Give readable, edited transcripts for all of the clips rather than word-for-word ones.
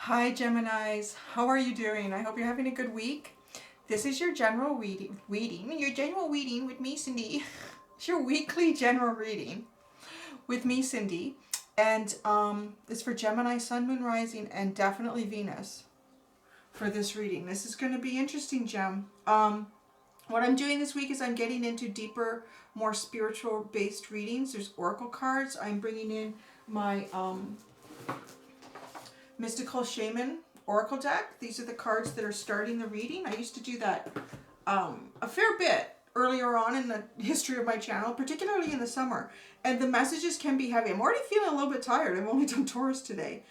Hi Geminis, how are you doing? I hope you're having a good week. This is your general reading with me, Cindy. It's your weekly general reading with me, Cindy. And it's for Gemini, Sun, Moon, Rising, and definitely Venus for this reading. This is going to be interesting, Gem. What I'm doing this week is I'm getting into deeper, more spiritual based readings. There's oracle cards. I'm bringing in my Mystical Shaman Oracle deck. These are the cards that are starting the reading. I used to do that a fair bit earlier on in the history of my channel, particularly in the summer. And the messages can be heavy. I'm already feeling a little bit tired. I've only done Taurus today.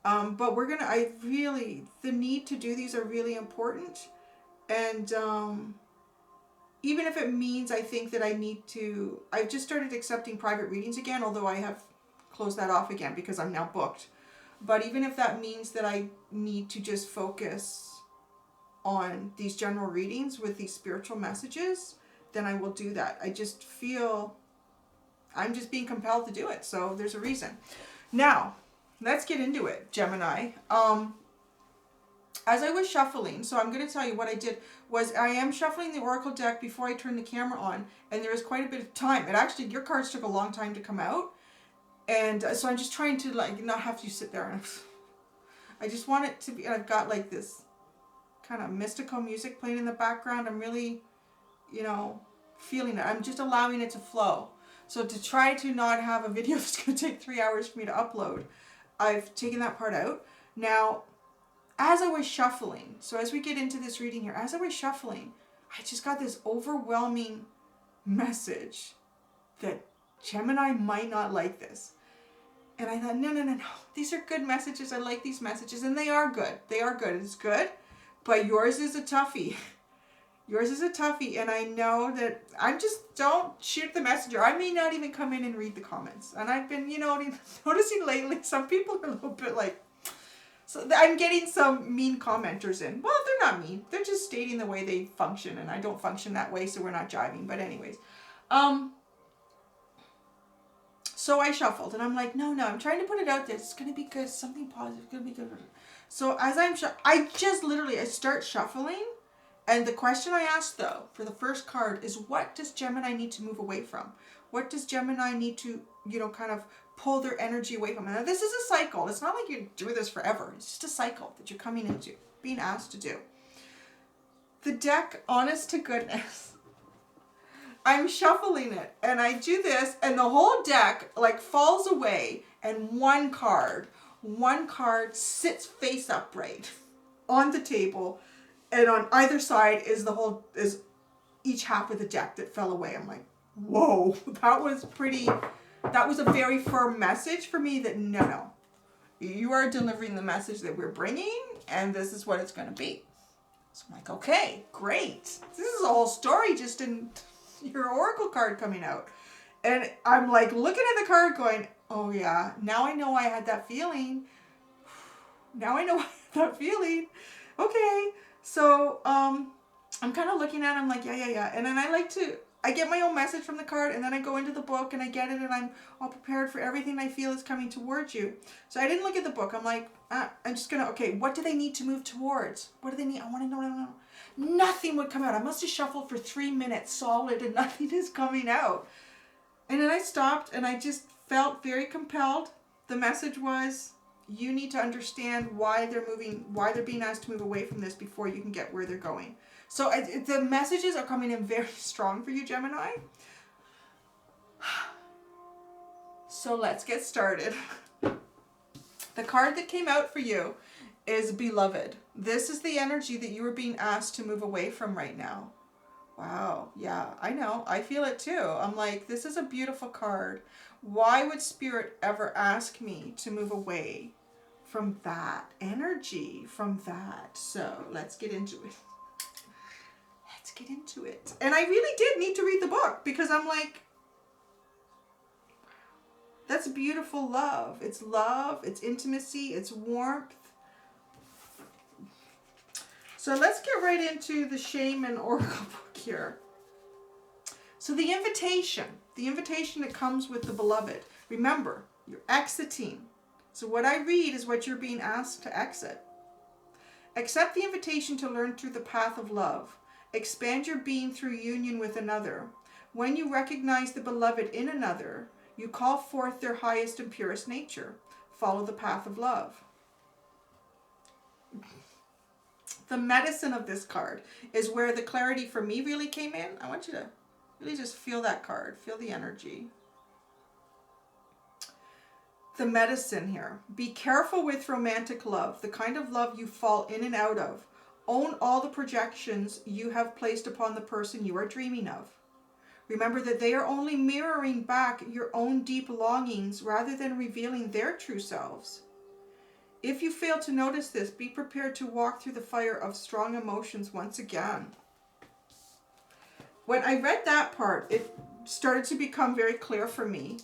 But the need to do these are really important. And even if it means I think that I've just started accepting private readings again, although I have closed that off again because I'm now booked. But even if that means that I need to just focus on these general readings with these spiritual messages, then I will do that. I just feel I'm just being compelled to do it. So there's a reason. Now, let's get into it, Gemini. As I was shuffling, so I'm going to tell you what I did was I am shuffling the Oracle deck before I turn the camera on, and there was quite a bit of time. Your cards took a long time to come out. And so I'm just trying to not have to sit there. I just want it to be, and I've got this kind of mystical music playing in the background. I'm really, feeling it. I'm just allowing it to flow. So to try to not have a video that's going to take 3 hours for me to upload, I've taken that part out. Now, as I was shuffling, so as we get into this reading here, as I was shuffling, I just got this overwhelming message that Gemini might not like this. And I thought, no. These are good messages. I like these messages. And they are good. They are good. It's good. But yours is a toughie. Yours is a toughie. And I know that don't shoot the messenger. I may not even come in and read the comments. And I've been, noticing lately, some people are a little bit so I'm getting some mean commenters in. Well, they're not mean. They're just stating the way they function. And I don't function that way, so we're not jiving. But anyways. So I shuffled, and I'm like, no, I'm trying to put it out there. It's going to be good. Something positive. It's going to be good. So as I start shuffling, and the question I asked, though, for the first card is, what does Gemini need to move away from? What does Gemini need to, kind of pull their energy away from? Now, this is a cycle. It's not like you do this forever. It's just a cycle that you're coming into, being asked to do. The deck, honest to goodness, I'm shuffling it, and I do this, and the whole deck falls away, and one card sits face upright on the table, and on either side is each half of the deck that fell away. I'm like, whoa, that was a very firm message for me that no, you are delivering the message that we're bringing, and this is what it's going to be. So I'm like, okay, great. This is a whole story just in your oracle card coming out. And I'm looking at the card going, oh yeah, now I know I had that feeling. Okay. So I'm kind of looking at it, I'm like, yeah. And then I get my own message from the card, and then I go into the book and I get it, and I'm all prepared for everything I feel is coming towards you. So I didn't look at the book. I'm like, I'm just gonna, okay, what do they need to move towards? What do they need? I want to know. Nothing would come out. I must have shuffled for 3 minutes solid, and nothing is coming out. And then I stopped, and I just felt very compelled. The message was, you need to understand why they're being asked to move away from this before you can get where they're going. So the messages are coming in very strong for you, Gemini. So let's get started. The card that came out for you is Beloved. This is the energy that you are being asked to move away from right now. Wow. Yeah, I know. I feel it too. I'm like, this is a beautiful card. Why would Spirit ever ask me to move away from that energy, from that? So let's get into it. And I really did need to read the book, because I'm like, that's beautiful love. It's intimacy, it's warmth. So let's get right into the Shaman Oracle book here. So the invitation that comes with the Beloved. Remember, you're exiting. So what I read is what you're being asked to exit. Accept the invitation to learn through the path of love. Expand your being through union with another. When you recognize the beloved in another, you call forth their highest and purest nature. Follow the path of love. The medicine of this card is where the clarity for me really came in. I want you to really just feel that card. Feel the energy. The medicine here. Be careful with romantic love, the kind of love you fall in and out of. Own all the projections you have placed upon the person you are dreaming of. Remember that they are only mirroring back your own deep longings rather than revealing their true selves. If you fail to notice this, be prepared to walk through the fire of strong emotions once again. When I read that part, it started to become very clear for me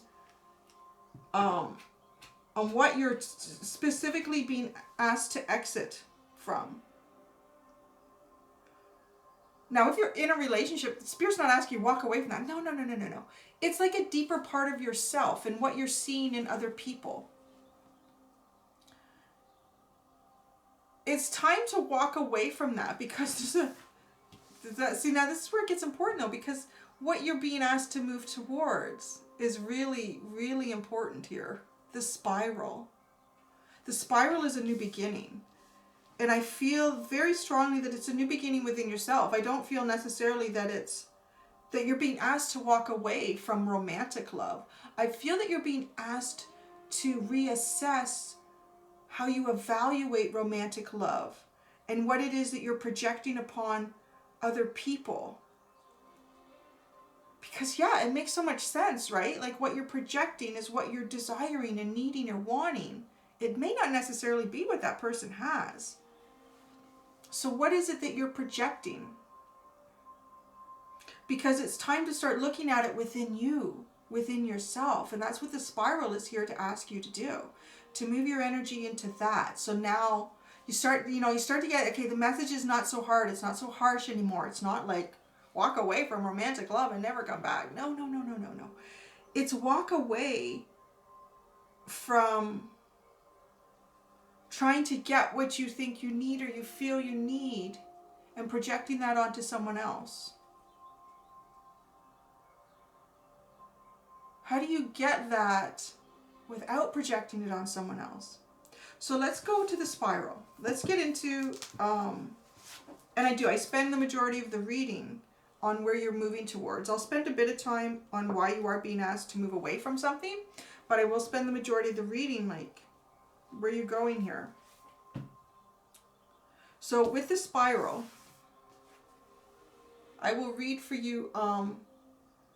on what you're specifically being asked to exit from. Now, if you're in a relationship, Spirit's not asking you to walk away from that. No. It's like a deeper part of yourself and what you're seeing in other people. It's time to walk away from that because see, now this is where it gets important though, because what you're being asked to move towards is really, really important here. The spiral. The spiral is a new beginning. And I feel very strongly that it's a new beginning within yourself. I don't feel necessarily that that you're being asked to walk away from romantic love. I feel that you're being asked to reassess how you evaluate romantic love and what it is that you're projecting upon other people. Because yeah, it makes so much sense, right? Like what you're projecting is what you're desiring and needing or wanting. It may not necessarily be what that person has. So what is it that you're projecting? Because it's time to start looking at it within you, within yourself. And that's what the spiral is here to ask you to do, to move your energy into that. So now you start to get, okay, the message is not so hard. It's not so harsh anymore. It's not like walk away from romantic love and never come back. No. It's walk away from trying to get what you think you need or you feel you need and projecting that onto someone else. How do you get that without projecting it on someone else? So let's go to the spiral. Let's get into, and I spend the majority of the reading on where you're moving towards. I'll spend a bit of time on why you are being asked to move away from something, but I will spend the majority of the reading like, where are you going here? So with the spiral, I will read for you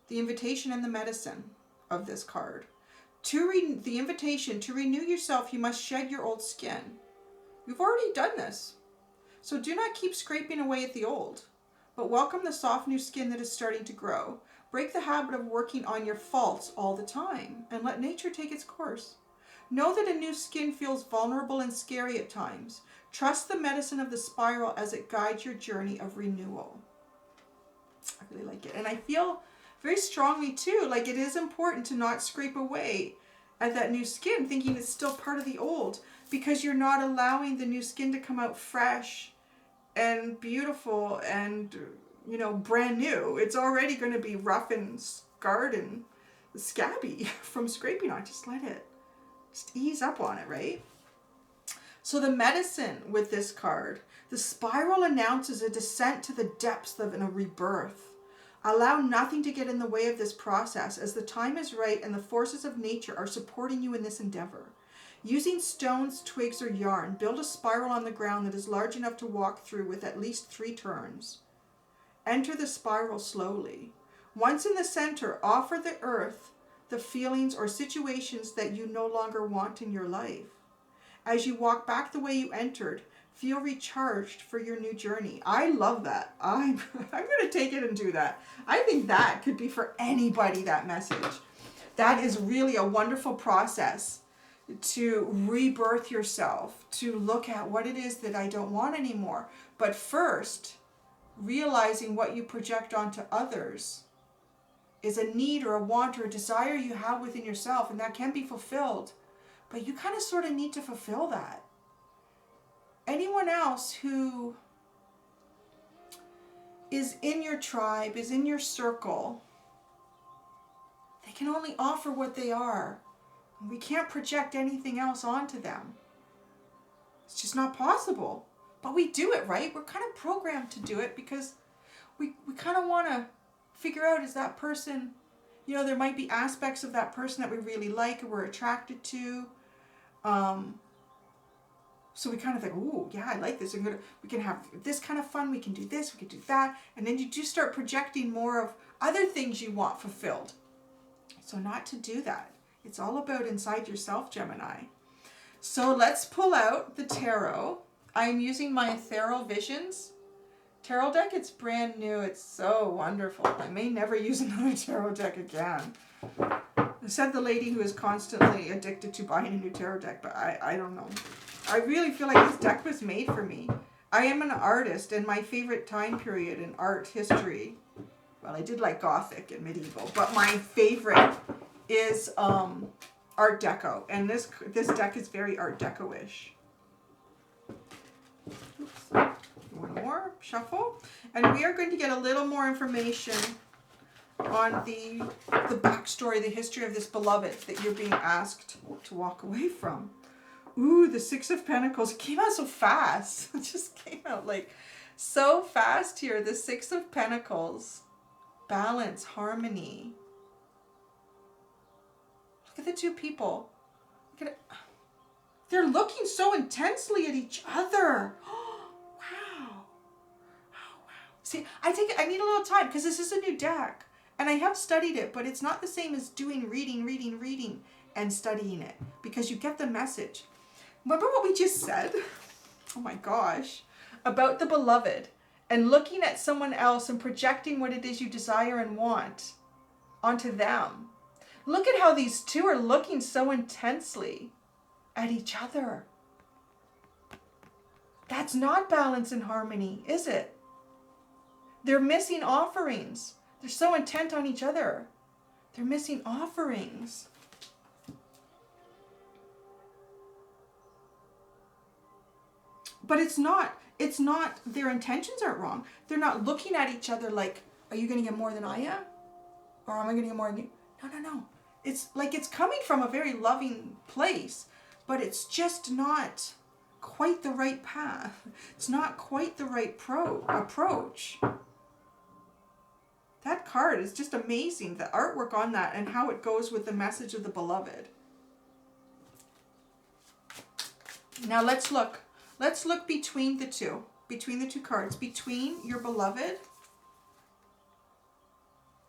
the invitation and the medicine of this card. The invitation to renew yourself, you must shed your old skin. You've already done this. So do not keep scraping away at the old, but welcome the soft new skin that is starting to grow. Break the habit of working on your faults all the time and let nature take its course. Know that a new skin feels vulnerable and scary at times. Trust the medicine of the spiral as it guides your journey of renewal. I really like it. And I feel very strongly too, like it is important to not scrape away at that new skin thinking it's still part of the old, because you're not allowing the new skin to come out fresh and beautiful and, brand new. It's already going to be rough and scarred and scabby from scraping on. Just let it. Just ease up on it, right? So the medicine with this card, the spiral announces a descent to the depths of a rebirth. Allow nothing to get in the way of this process, as the time is right and the forces of nature are supporting you in this endeavor. Using stones, twigs, or yarn, build a spiral on the ground that is large enough to walk through with at least 3 turns. Enter the spiral slowly. Once in the center, offer the earth the feelings or situations that you no longer want in your life. As you walk back the way you entered, feel recharged for your new journey. I love that. I'm going to take it and do that. I think that could be for anybody, that message. That is really a wonderful process to rebirth yourself, to look at what it is that I don't want anymore. But first, realizing what you project onto others is a need or a want or a desire you have within yourself, and that can be fulfilled. But you kind of sort of need to fulfill that. anyone else who is in your tribe, is in your circle, they can only offer what they are. We can't project anything else onto them. It's just not possible. But we do it, right? We're kind of programmed to do it because we kind of want to figure out, is that person, you know, there might be aspects of that person that we really like or we're attracted to. So we kind of think, oh, yeah, I like this. We can have this kind of fun. We can do this. We can do that. And then you do start projecting more of other things you want fulfilled. So not to do that. It's all about inside yourself, Gemini. So let's pull out the tarot. I'm using my Ethereal Visions tarot deck. It's brand new. It's so wonderful. I may never use another tarot deck again. Said the lady who is constantly addicted to buying a new tarot deck, but I don't know. I really feel like this deck was made for me. I am an artist, and my favorite time period in art history, well, I did like Gothic and medieval, but my favorite is Art Deco, and this deck is very Art Deco-ish. Oops. One more shuffle, and we are going to get a little more information on the backstory, the history of this beloved that you're being asked to walk away from. Ooh, the Six of Pentacles. It came out so fast. It just came out like so fast here. The Six of Pentacles. Balance, harmony. Look at the two people. Look at it. They're looking so intensely at each other. Wow. Oh, wow. See, I need a little time because this is a new deck. And I have studied it, but it's not the same as doing reading, and studying it. Because you get the message. Remember what we just said? Oh my gosh. About the beloved. And looking at someone else and projecting what it is you desire and want onto them. Look at how these two are looking so intensely at each other. That's not balance and harmony, is it? They're missing offerings. They're so intent on each other. They're missing offerings. But it's not, their intentions aren't wrong. They're not looking at each other like, are you going to get more than I am? Or am I going to get more than you? No. It's like it's coming from a very loving place, but it's just not quite the right path. It's not quite the right approach. That card is just amazing. The artwork on that and how it goes with the message of the beloved. Now let's look. Let's look between the two cards. Between your beloved,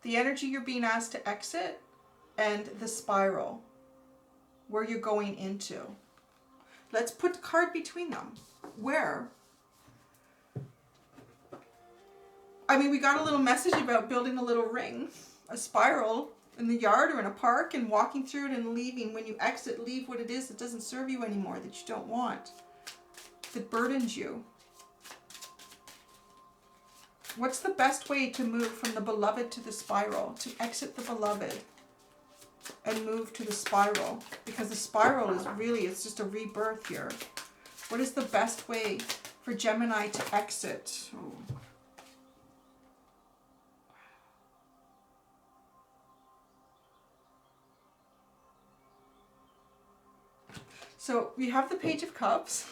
the energy you're being asked to exit, and the spiral, where you're going into. Let's put the card between them. Where? I mean, we got a little message about building a little ring, a spiral in the yard or in a park, and walking through it and leaving. When you exit, leave what it is that doesn't serve you anymore, that you don't want, that burdens you. What's the best way to move from the beloved to the spiral? To exit the beloved and move to the spiral. Because the spiral is really, it's just a rebirth here. What is the best way for Gemini to exit? Oh. So we have the Page of Cups.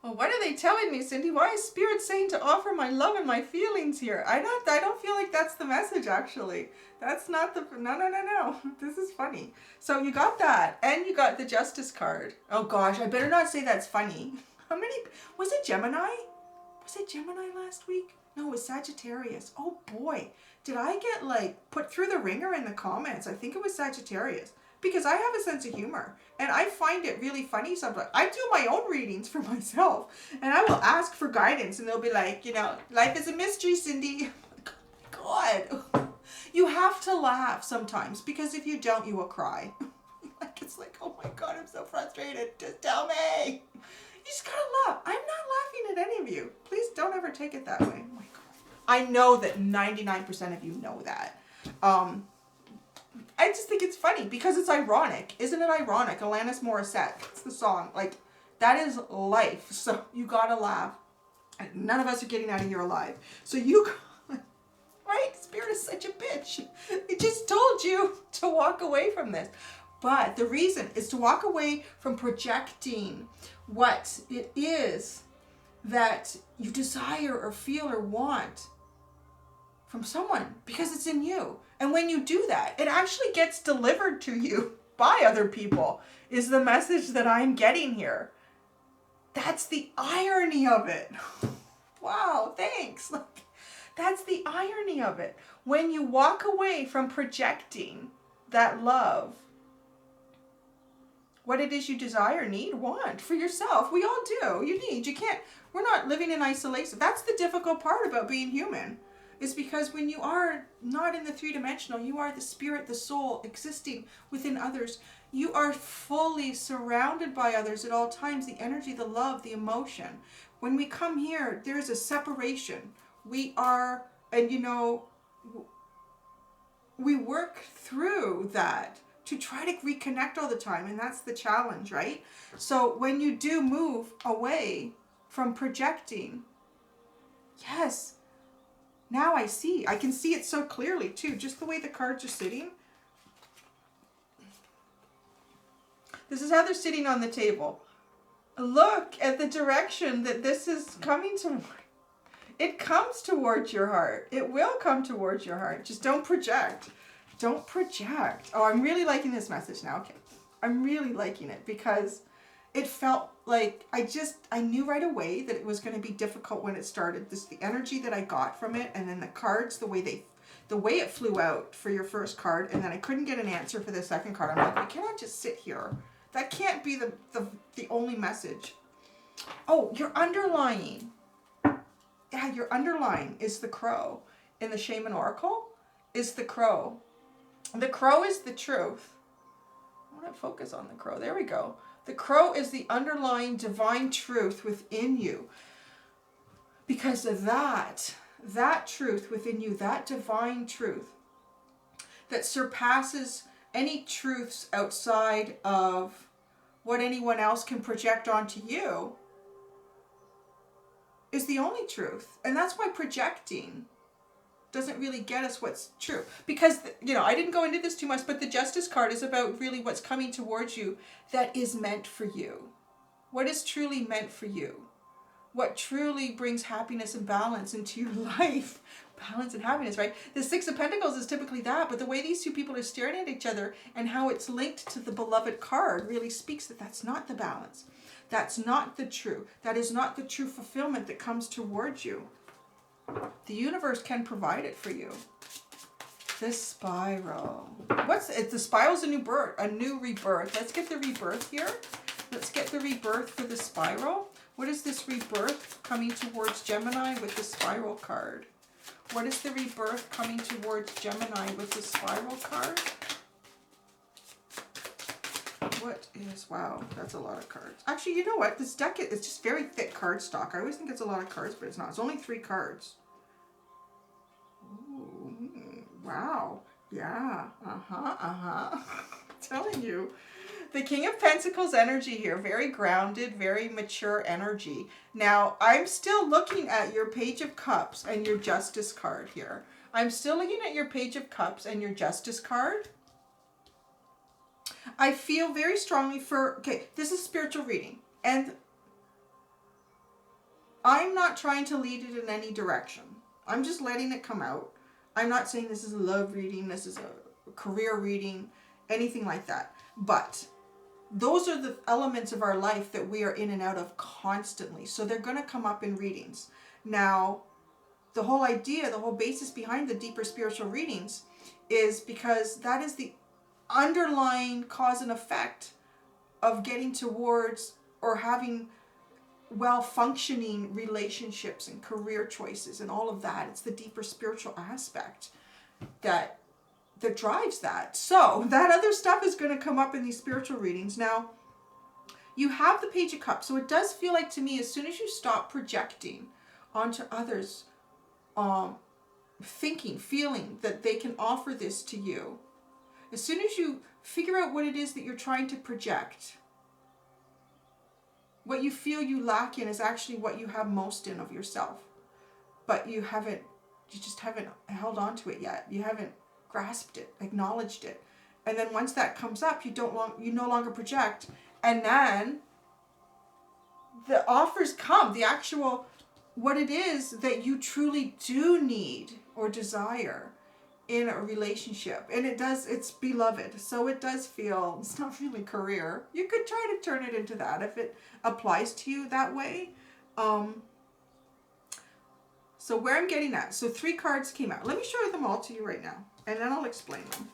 Well, what are they telling me, Cindy? Why is Spirit saying to offer my love and my feelings here? I don't feel like that's the message, actually. That's not the... No. This is funny. So you got that. And you got the Justice card. Oh, gosh. I better not say that's funny. How many... Was it Gemini? Was it Gemini last week? No, it was Sagittarius. Oh, boy. Did I get, like, put through the ringer in the comments? I think it was Sagittarius. Because I have a sense of humor. And I find it really funny sometimes. I do my own readings for myself. And I will ask for guidance. And they'll be like, you know, life is a mystery, Cindy. God. You have to laugh sometimes. Because if you don't, you will cry. Like, it's like, oh my God, I'm so frustrated. Just tell me. You just gotta laugh. I'm not laughing at any of you. Please don't ever take it that way. Oh my God. I know that 99% of you know that. I just think it's funny because it's ironic. Isn't it ironic? Alanis Morissette, it's the song. Like, that is life. So you gotta laugh. And none of us are getting out of here alive. So you, right? Spirit is such a bitch. It just told you to walk away from this. But the reason is to walk away from projecting what it is that you desire or feel or want from someone, because it's in you. And when you do that, it actually gets delivered to you by other people, is the message that I'm getting here. That's the irony of it. Wow, thanks. Like, that's the irony of it. When you walk away from projecting that love, what it is you desire, need, want for yourself. We all do. You need. You can't. We're not living in isolation. That's the difficult part about being human. Is because when you are not in the three-dimensional, you are the spirit, the soul, existing within others. You are fully surrounded by others at all times. The energy, the love, the emotion. When we come here, there's a separation. We are, and you know, we work through that to try to reconnect all the time. And that's the challenge, right? So when you do move away from projecting, yes, now I see. I can see it so clearly too, just the way the cards are sitting. This is how they're sitting on the table. Look at the direction that this is coming toward. It comes towards your heart. It will come towards your heart. Just don't project. Don't project. Oh, I'm really liking this message now. Okay. I'm really liking it because it felt like I knew right away that it was going to be difficult when it started. The energy that I got from it, and then the cards, the way it flew out for your first card, and then I couldn't get an answer for the second card. I'm like, I cannot just sit here. That can't be the only message. Oh, your underlying. Yeah, your underlying is the crow. In the Shaman Oracle is the crow. The crow is the truth. I want to focus on the crow. There we go. The crow is the underlying divine truth within you. Because of that truth within you, that divine truth that surpasses any truths outside of what anyone else can project onto you, is the only truth. And that's why projecting doesn't really get us what's true. Because, you know, I didn't go into this too much, but the Justice card is about really what's coming towards you that is meant for you. What is truly meant for you? What truly brings happiness and balance into your life? Balance and happiness, right? The Six of Pentacles is typically that, but the way these two people are staring at each other and how it's linked to the Beloved card really speaks that that's not the balance. That's not the true. That is not the true fulfillment that comes towards you. The universe can provide it for you. This spiral. What's it? The spiral's a new birth, a new rebirth. Let's get the rebirth here. Let's get the rebirth for the spiral. What is this rebirth coming towards Gemini with the spiral card? What is the rebirth coming towards Gemini with the spiral card? What is, wow, that's a lot of cards. Actually, you know what? This deck is just very thick card stock. I always think it's a lot of cards, but it's not. It's only 3 cards. Ooh, wow. Yeah. I'm telling you. The King of Pentacles energy here. Very grounded, very mature energy. Now, I'm still looking at your Page of Cups and your Justice card here. I'm still looking at your Page of Cups and your Justice card. I feel very strongly for, okay, this is spiritual reading. And I'm not trying to lead it in any direction. I'm just letting it come out. I'm not saying this is a love reading, this is a career reading, anything like that. But those are the elements of our life that we are in and out of constantly. So they're going to come up in readings. Now, the whole idea, the whole basis behind the deeper spiritual readings is because that is the underlying cause and effect of getting towards or having well-functioning relationships and career choices and all of that. It's the deeper spiritual aspect that drives that. So that other stuff is going to come up in these spiritual readings. Now, you have the Page of Cups. So it does feel like to me, as soon as you stop projecting onto others, thinking, feeling that they can offer this to you, As soon as you figure out what it is that you're trying to project, what you feel you lack in is actually what you have most in of yourself. But you just haven't held on to it yet. You haven't grasped it, acknowledged it. And then once that comes up, you no longer project. And then the offers come, the actual, what it is that you truly do need or desire in a relationship. And it's beloved. So it does feel, it's not really career. You could try to turn it into that if it applies to you that way. So where I'm getting at, so 3 cards came out. Let me show them all to you right now, and then I'll explain them.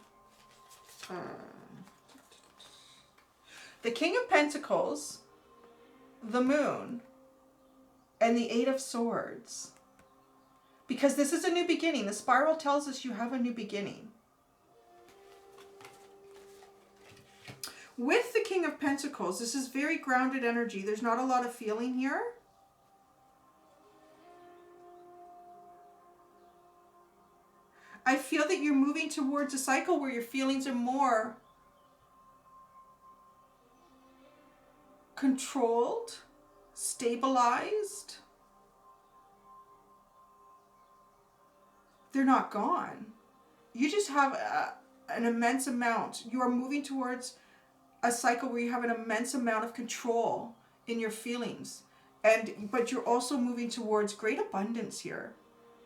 The King of Pentacles, the Moon, and the 8 of Swords. Because this is a new beginning. The spiral tells us you have a new beginning. With the King of Pentacles, this is very grounded energy. There's not a lot of feeling here. I feel that you're moving towards a cycle where your feelings are more controlled, stabilized. They're not gone. You just have an immense amount. You are moving towards a cycle where you have an immense amount of control in your feelings. But you're also moving towards great abundance here.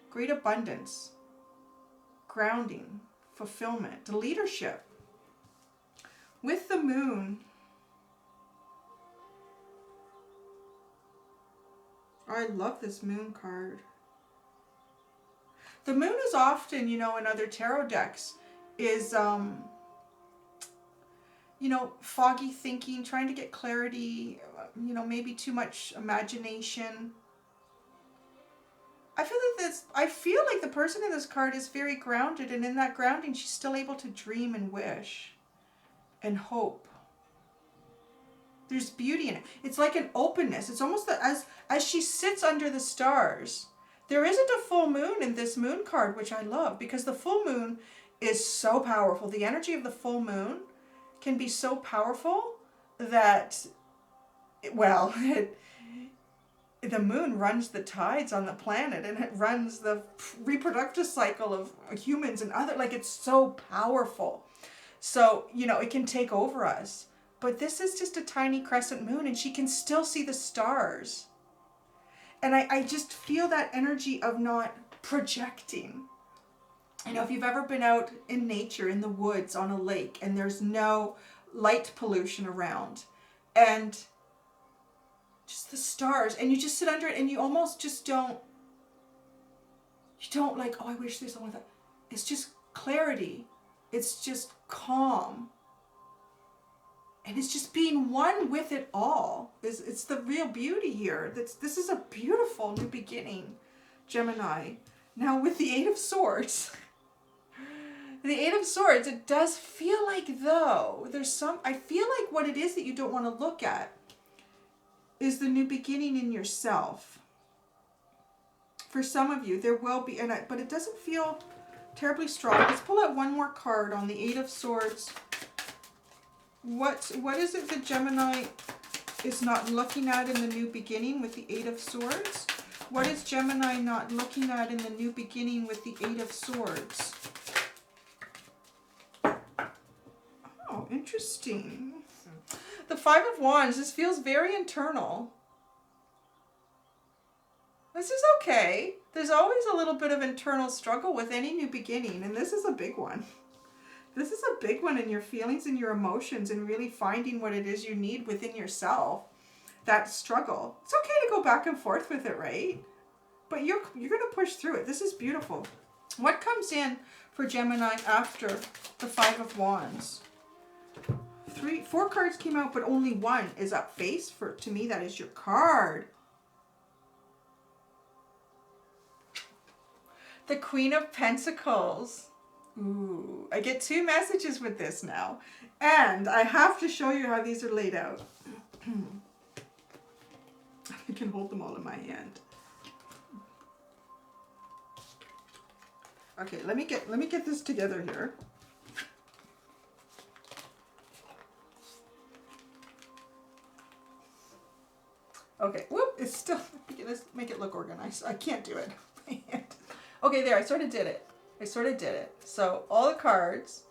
Great abundance. Grounding, fulfillment, leadership. With the Moon, I love this Moon card. The Moon is often, in other tarot decks, is, foggy thinking, trying to get clarity, maybe too much imagination. I feel like the person in this card is very grounded, and in that grounding, she's still able to dream and wish and hope. There's beauty in it. It's like an openness. It's almost that as she sits under the stars, there isn't a full moon in this Moon card, which I love, because the full moon is so powerful. The energy of the full moon can be so powerful that, the moon runs the tides on the planet, and it runs the reproductive cycle of humans and it's so powerful. So, it can take over us. But this is just a tiny crescent moon, and she can still see the stars. And I just feel that energy of not projecting. If you've ever been out in nature, in the woods, on a lake, and there's no light pollution around, and just the stars, and you just sit under it, and you almost just don't like, oh, I wish there's something like that. It's just clarity. It's just calm. And it's just being one with it all. It's the real beauty here. This is a beautiful new beginning, Gemini. Now with the 8 of Swords, the 8 of Swords, it does feel like, though, I feel like what it is that you don't want to look at is the new beginning in yourself. For some of you, there will be, but it doesn't feel terribly strong. Let's pull out one more card on the 8 of Swords. What is it that Gemini is not looking at in the new beginning with the 8 of Swords? What is Gemini not looking at in the new beginning with the 8 of Swords? Oh, interesting. The 5 of Wands, this feels very internal. This is okay. There's always a little bit of internal struggle with any new beginning, and this is a big one. This is a big one in your feelings and your emotions, and really finding what it is you need within yourself. That struggle. It's okay to go back and forth with it, right? But you're going to push through it. This is beautiful. What comes in for Gemini after the 5 of Wands? 4 cards came out, but only one is up face. To me, that is your card. The Queen of Pentacles. Ooh, I get 2 messages with this now. And I have to show you how these are laid out. I can hold them all in my hand. Okay, let me get this together here. Okay, whoop, it's still, let's make it look organized. I can't do it. Okay, there, I sort of did it. So all the cards.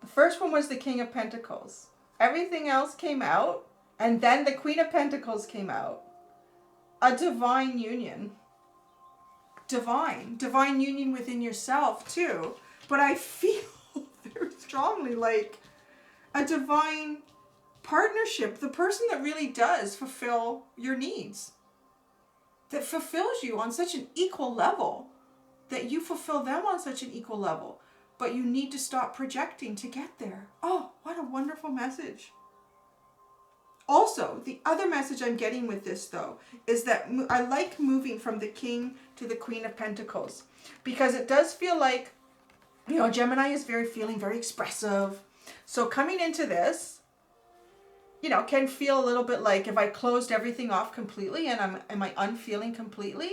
The first one was the King of Pentacles. Everything else came out, and then the Queen of Pentacles came out. A divine union. Divine union within yourself too. But I feel very strongly like a divine partnership. The person that really does fulfill your needs. That fulfills you on such an equal level. That you fulfill them on such an equal level. But you need to stop projecting to get there. Oh, what a wonderful message. Also, the other message I'm getting with this, though, is that I like moving from the King to the Queen of Pentacles. Because it does feel like, you know, Gemini is feeling very expressive. So coming into this, you know, can feel a little bit like if I closed everything off completely and am I unfeeling completely?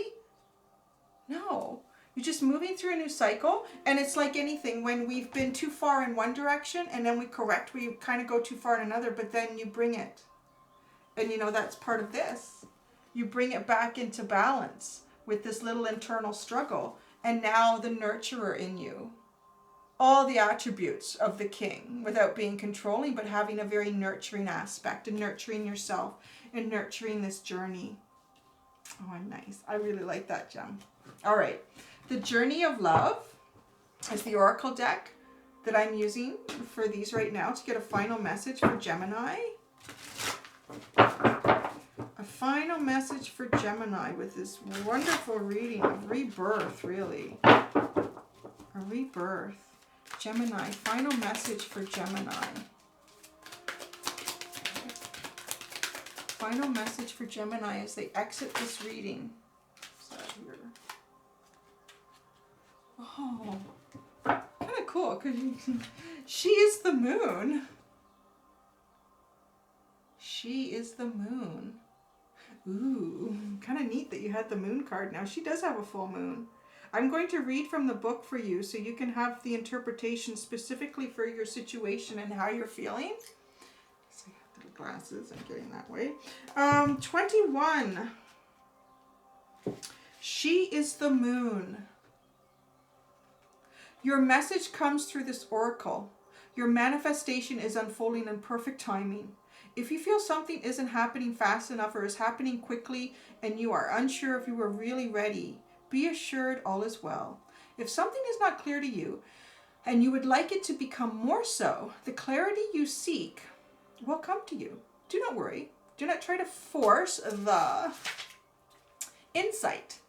No. You're just moving through a new cycle, and it's like anything. When we've been too far in one direction and then we correct, we kind of go too far in another, but then you bring it. And you know, that's part of this. You bring it back into balance with this little internal struggle, and now the nurturer in you. All the attributes of the King without being controlling, but having a very nurturing aspect and nurturing yourself and nurturing this journey. Oh, nice. I really like that, Gem. All right. The Journey of Love is the Oracle deck that I'm using for these right now to get a final message for Gemini. A final message for Gemini with this wonderful reading of rebirth, really. A rebirth. Gemini, final message for Gemini. Final message for Gemini as they exit this reading. What's that here? Oh, kind of cool, because she is the moon. She is the moon. Ooh, kind of neat that you had the moon card. Now, she does have a full moon. I'm going to read from the book for you so you can have the interpretation specifically for your situation and how you're feeling. So I have the glasses. I'm getting that way. 21. She is the moon. Your message comes through this oracle. Your manifestation is unfolding in perfect timing. If you feel something isn't happening fast enough or is happening quickly and you are unsure if you are really ready, be assured all is well. If something is not clear to you and you would like it to become more so, the clarity you seek will come to you. Do not worry. Do not try to force the insight.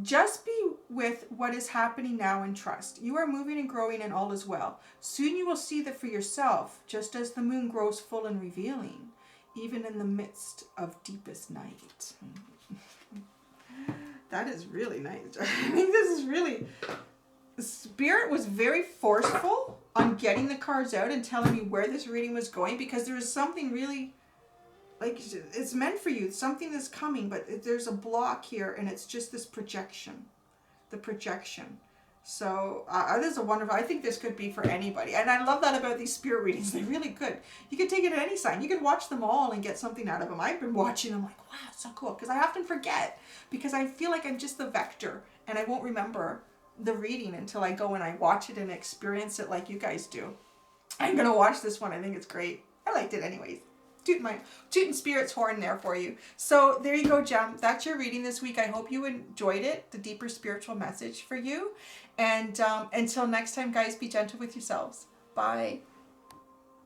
Just be with what is happening now and trust. You are moving and growing and all is well. Soon you will see that for yourself, just as the moon grows full and revealing, even in the midst of deepest night. That is really nice. I think this is really... Spirit was very forceful on getting the cards out and telling me where this reading was going, because there was something really... like, it's meant for you. Something is coming, but there's a block here, and it's just this projection. The projection. So, this is a wonderful... I think this could be for anybody. And I love that about these spirit readings. They're really good. You could take it at any sign. You could watch them all and get something out of them. I've been watching them like, wow, it's so cool. Because I often forget. Because I feel like I'm just the vector. And I won't remember the reading until I go and I watch it and experience it like you guys do. I'm going to watch this one. I think it's great. I liked it anyways. Tootin' Spirit's horn there for you. So there you go, Gem. That's your reading this week. I hope you enjoyed it. The deeper spiritual message for you. And until next time, guys, be gentle with yourselves. Bye.